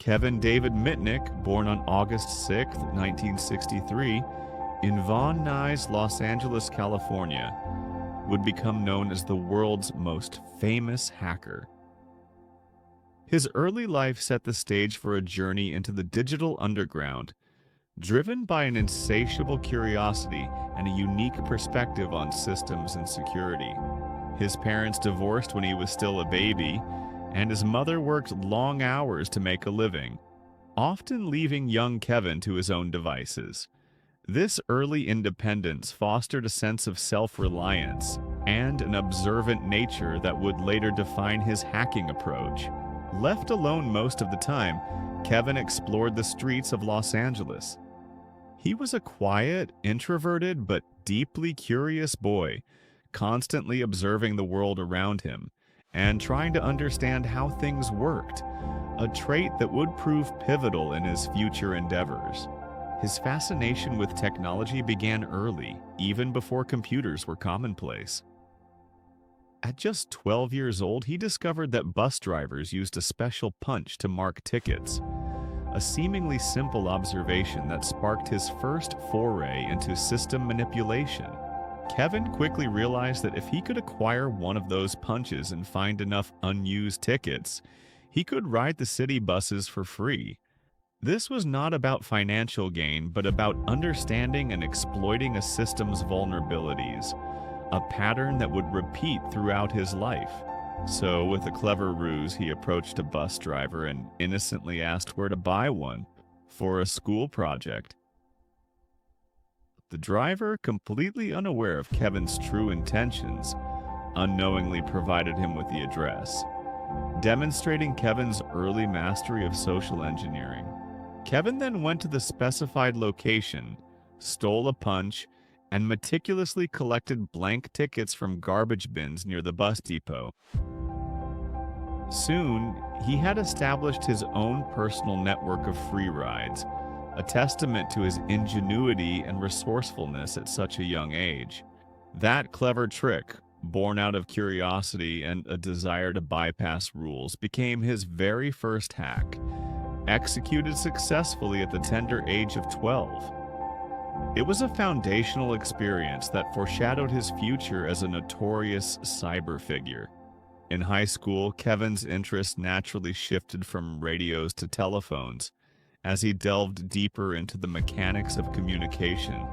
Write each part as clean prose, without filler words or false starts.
Kevin David Mitnick, born on August 6, 1963, in Van Nuys, Los Angeles, California, would become known as the world's most famous hacker. His early life set the stage for a journey into the digital underground, driven by an insatiable curiosity and a unique perspective on systems and security. His parents divorced when he was still a baby, and his mother worked long hours to make a living, often leaving young Kevin to his own devices. This early independence fostered a sense of self-reliance and an observant nature that would later define his hacking approach. Left alone most of the time, Kevin explored the streets of Los Angeles. He was a quiet, introverted, but deeply curious boy, constantly observing the world around him and trying to understand how things worked, a trait that would prove pivotal in his future endeavors. His fascination with technology began early, even before computers were commonplace. At just 12 years old, he discovered that bus drivers used a special punch to mark tickets, a seemingly simple observation that sparked his first foray into system manipulation. Kevin quickly realized that if he could acquire one of those punches and find enough unused tickets, he could ride the city buses for free. This was not about financial gain, but about understanding and exploiting a system's vulnerabilities, a pattern that would repeat throughout his life. So, with a clever ruse, he approached a bus driver and innocently asked where to buy one for a school project. The driver, completely unaware of Kevin's true intentions, unknowingly provided him with the address, demonstrating Kevin's early mastery of social engineering. Kevin then went to the specified location, stole a punch, and meticulously collected blank tickets from garbage bins near the bus depot. Soon, he had established his own personal network of free rides, a testament to his ingenuity and resourcefulness at such a young age. That clever trick, born out of curiosity and a desire to bypass rules, became his very first hack, executed successfully at the tender age of 12. It was a foundational experience that foreshadowed his future as a notorious cyber figure. In high school, Kevin's interest naturally shifted from radios to telephones as he delved deeper into the mechanics of communication.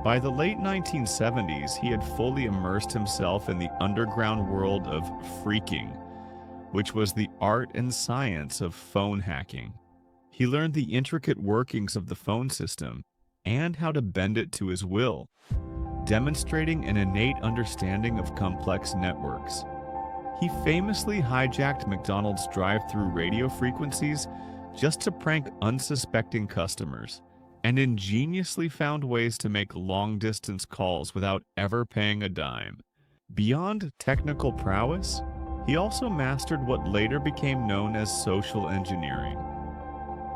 By the late 1970s, he had fully immersed himself in the underground world of phreaking, which was the art and science of phone hacking. He learned the intricate workings of the phone system and how to bend it to his will, demonstrating an innate understanding of complex networks. He famously hijacked McDonald's drive-thru radio frequencies just to prank unsuspecting customers, and ingeniously found ways to make long-distance calls without ever paying a dime. Beyond technical prowess, he also mastered what later became known as social engineering,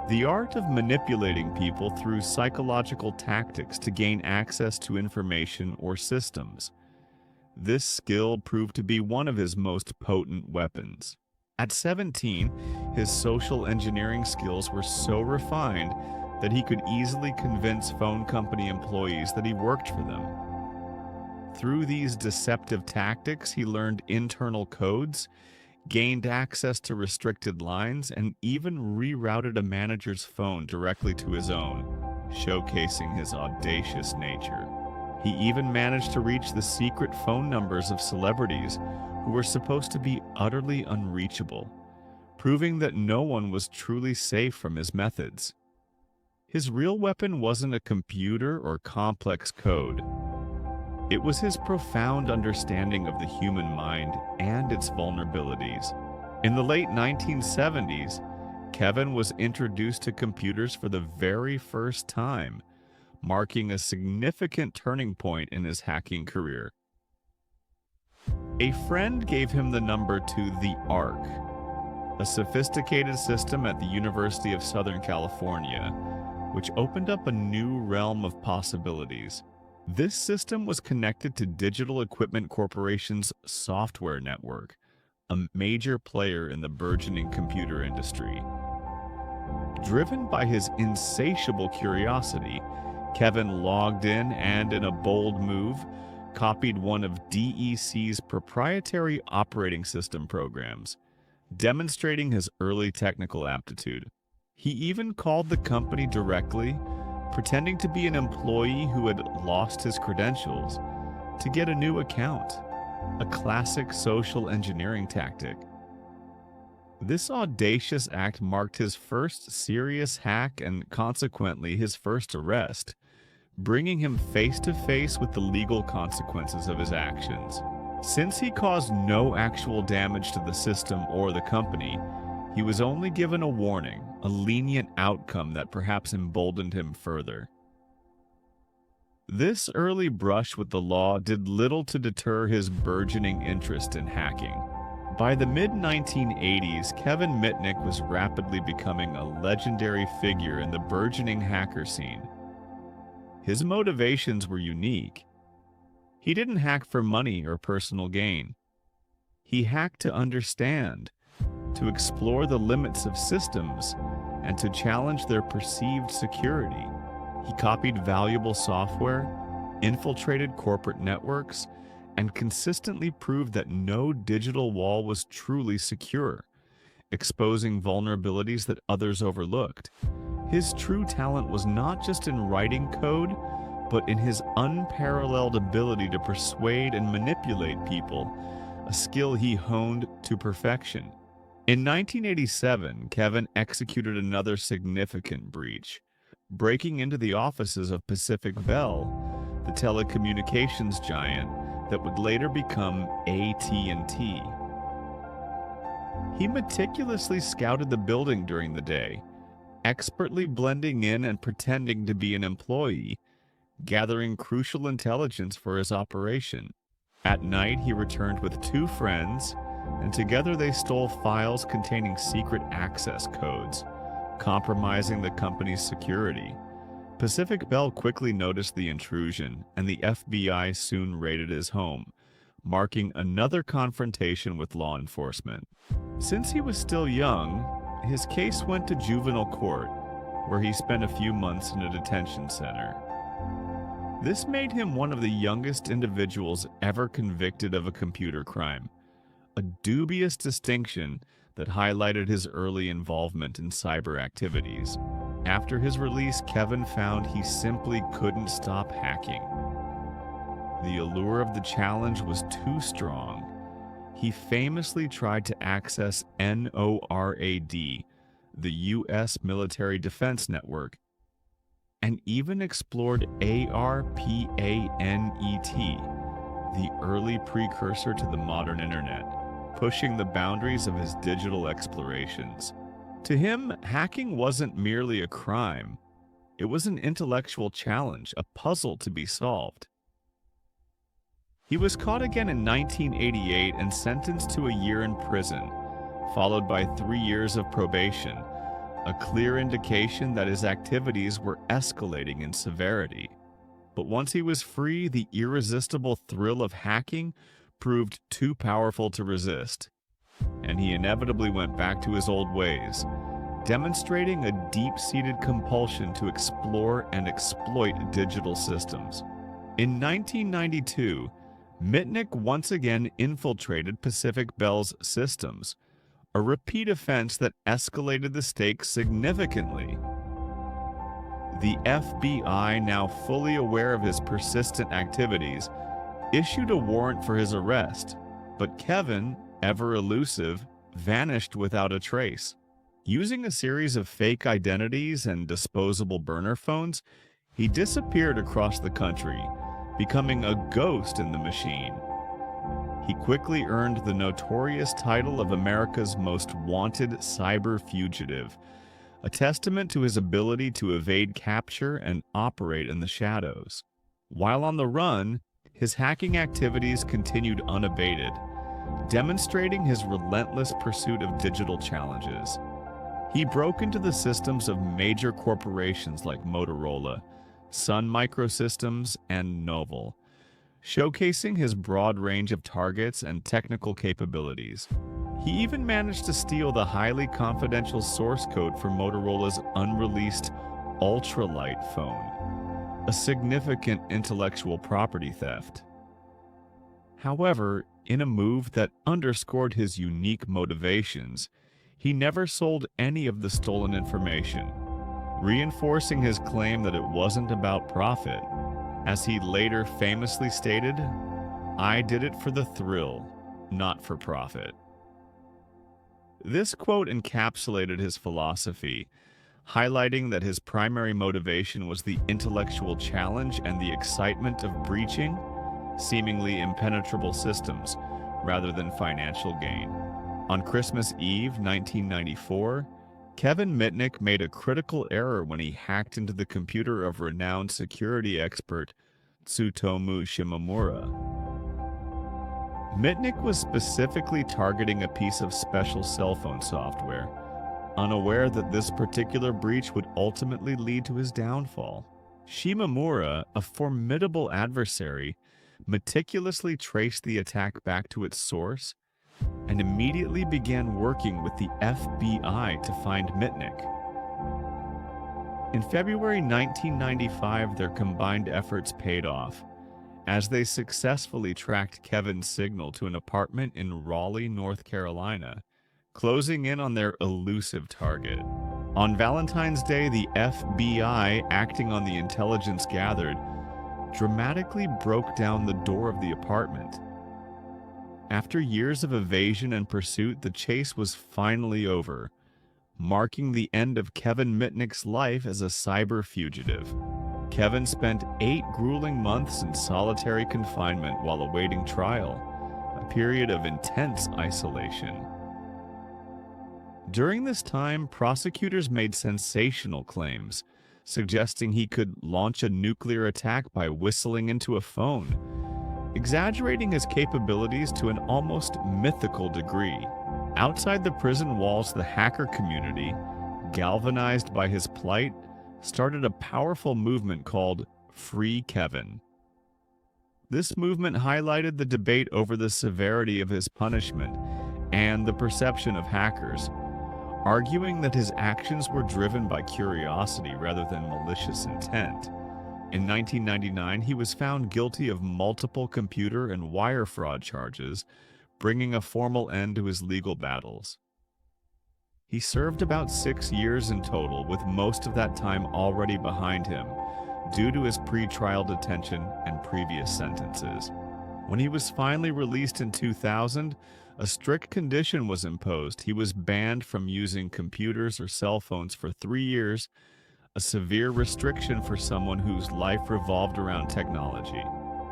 the art of manipulating people through psychological tactics to gain access to information or systems. This skill proved to be one of his most potent weapons. At 17, his social engineering skills were so refined that he could easily convince phone company employees that he worked for them. Through these deceptive tactics, he learned internal codes, gained access to restricted lines, and even rerouted a manager's phone directly to his own, showcasing his audacious nature. He even managed to reach the secret phone numbers of celebrities who were supposed to be utterly unreachable, proving that no one was truly safe from his methods. His real weapon wasn't a computer or complex code. It was his profound understanding of the human mind and its vulnerabilities. In the late 1970s, Kevin was introduced to computers for the very first time, marking a significant turning point in his hacking career. A friend gave him the number to the Ark, a sophisticated system at the University of Southern California, which opened up a new realm of possibilities. This system was connected to Digital Equipment Corporation's software network, a major player in the burgeoning computer industry. Driven by his insatiable curiosity, Kevin logged in and, in a bold move, copied one of DEC's proprietary operating system programs, demonstrating his early technical aptitude. He even called the company directly, pretending to be an employee who had lost his credentials, to get a new account, a classic social engineering tactic. This audacious act marked his first serious hack and consequently his first arrest, bringing him face to face with the legal consequences of his actions. Since he caused no actual damage to the system or the company, he was only given a warning, a lenient outcome that perhaps emboldened him further. This early brush with the law did little to deter his burgeoning interest in hacking. By the mid-1980s, Kevin Mitnick was rapidly becoming a legendary figure in the burgeoning hacker scene. His motivations were unique. He didn't hack for money or personal gain. He hacked to understand, to explore the limits of systems, and to challenge their perceived security. He copied valuable software, infiltrated corporate networks, and consistently proved that no digital wall was truly secure, exposing vulnerabilities that others overlooked. His true talent was not just in writing code, but in his unparalleled ability to persuade and manipulate people, a skill he honed to perfection. In 1987, Kevin executed another significant breach, breaking into the offices of Pacific Bell, the telecommunications giant that would later become AT&T. He meticulously scouted the building during the day, expertly blending in and pretending to be an employee, gathering crucial intelligence for his operation. At night, he returned with two friends, and together they stole files containing secret access codes, compromising the company's security. Pacific Bell quickly noticed the intrusion, and the FBI soon raided his home, marking another confrontation with law enforcement. Since he was still young, his case went to juvenile court, where he spent a few months in a detention center. This made him one of the youngest individuals ever convicted of a computer crime, a dubious distinction that highlighted his early involvement in cyber activities. After his release, Kevin found he simply couldn't stop hacking. The allure of the challenge was too strong. He famously tried to access NORAD, the U.S. military defense network, and even explored ARPANET, the early precursor to the modern internet, pushing the boundaries of his digital explorations. To him, hacking wasn't merely a crime. It was an intellectual challenge, a puzzle to be solved. He was caught again in 1988 and sentenced to a year in prison, followed by 3 years of probation, a clear indication that his activities were escalating in severity. But once he was free, the irresistible thrill of hacking proved too powerful to resist, and he inevitably went back to his old ways, demonstrating a deep-seated compulsion to explore and exploit digital systems. In 1992, Mitnick once again infiltrated Pacific Bell's systems, a repeat offense that escalated the stakes significantly. The FBI, now fully aware of his persistent activities, issued a warrant for his arrest, but Kevin, ever elusive, vanished without a trace. Using a series of fake identities and disposable burner phones, he disappeared across the country, becoming a ghost in the machine. He quickly earned the notorious title of America's most wanted cyber fugitive, a testament to his ability to evade capture and operate in the shadows. While on the run, his hacking activities continued unabated, demonstrating his relentless pursuit of digital challenges. He broke into the systems of major corporations like Motorola, Sun Microsystems, and Novell, showcasing his broad range of targets and technical capabilities. He even managed to steal the highly confidential source code for Motorola's unreleased ultralight phone, a significant intellectual property theft. However, in a move that underscored his unique motivations, he never sold any of the stolen information, reinforcing his claim that it wasn't about profit. As he later famously stated, "I did it for the thrill, not for profit." This quote encapsulated his philosophy, highlighting that his primary motivation was the intellectual challenge and the excitement of breaching seemingly impenetrable systems rather than financial gain. On Christmas Eve 1994, Kevin Mitnick made a critical error when he hacked into the computer of renowned security expert Tsutomu Shimomura. Mitnick was specifically targeting a piece of special cell phone software, unaware that this particular breach would ultimately lead to his downfall. Shimomura, a formidable adversary, meticulously traced the attack back to its source and immediately began working with the FBI to find Mitnick. In February 1995, their combined efforts paid off, as they successfully tracked Kevin's signal to an apartment in Raleigh, North Carolina, closing in on their elusive target. On Valentine's Day, the FBI, acting on the intelligence gathered, dramatically broke down the door of the apartment. After years of evasion and pursuit, the chase was finally over, marking the end of Kevin Mitnick's life as a cyber fugitive. Kevin spent 8 grueling months in solitary confinement while awaiting trial, a period of intense isolation. During this time, prosecutors made sensational claims, suggesting he could launch a nuclear attack by whistling into a phone, exaggerating his capabilities to an almost mythical degree. Outside the prison walls, the hacker community, galvanized by his plight, started a powerful movement called Free Kevin. This movement highlighted the debate over the severity of his punishment and the perception of hackers, arguing that his actions were driven by curiosity rather than malicious intent. In 1999, he was found guilty of multiple computer and wire fraud charges, bringing a formal end to his legal battles. He served about 6 years in total, with most of that time already behind him, due to his pre-trial detention and previous sentences. When he was finally released in 2000, a strict condition was imposed. He was banned from using computers or cell phones for 3 years, a severe restriction for someone whose life revolved around technology.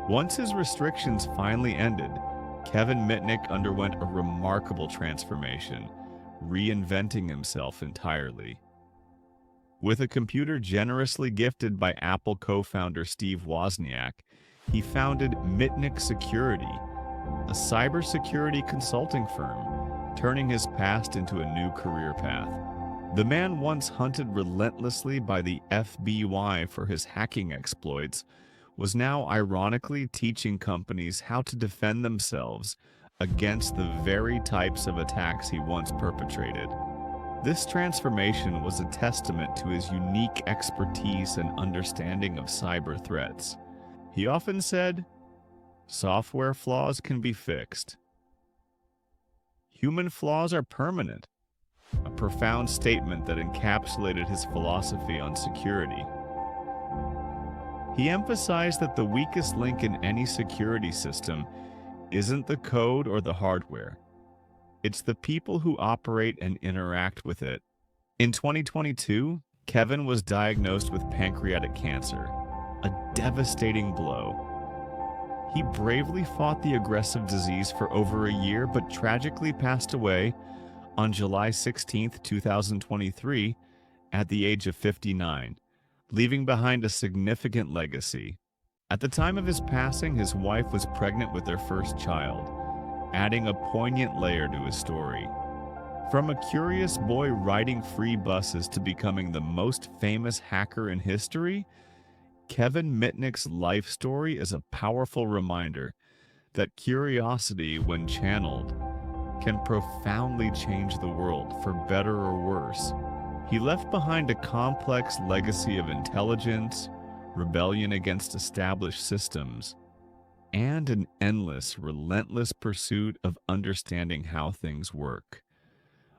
Once his restrictions finally ended, Kevin Mitnick underwent a remarkable transformation, reinventing himself entirely. With a computer generously gifted by Apple co-founder Steve Wozniak, he founded Mitnick Security, a cybersecurity consulting firm, turning his past into a new career path. The man, once hunted relentlessly by the FBI for his hacking exploits, was now ironically teaching companies how to defend themselves against the very types of attacks he once perpetrated. This transformation was a testament to his unique expertise and understanding of cyber threats. He often said, "Software flaws can be fixed. Human flaws are permanent," a profound statement that encapsulated his philosophy on security. He emphasized that the weakest link in any security system isn't the code or the hardware. It's the people who operate and interact with it. In 2022, Kevin was diagnosed with pancreatic cancer, a devastating blow. He bravely fought the aggressive disease for over a year, but tragically passed away on July 16, 2023, at the age of 59, leaving behind a significant legacy. At the time of his passing, his wife was pregnant with their first child, adding a poignant layer to his story. From a curious boy riding free buses to becoming the most famous hacker in history, Kevin Mitnick's life story is a powerful reminder that curiosity, when channeled, can profoundly change the world for better or worse. He left behind a complex legacy of intelligence, rebellion against established systems, and an endless, relentless pursuit of understanding how things work.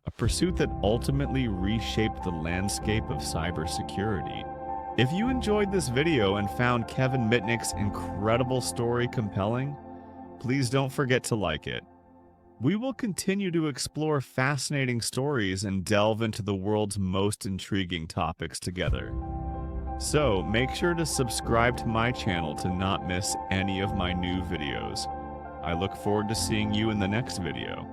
A pursuit that ultimately reshaped the landscape of cybersecurity. If you enjoyed this video and found Kevin Mitnick's incredible story compelling, please don't forget to like it. We will continue to explore fascinating stories and delve into the world's most intriguing topics together. So make sure to subscribe to my channel to not miss any of my new videos. I look forward to seeing you in the next video.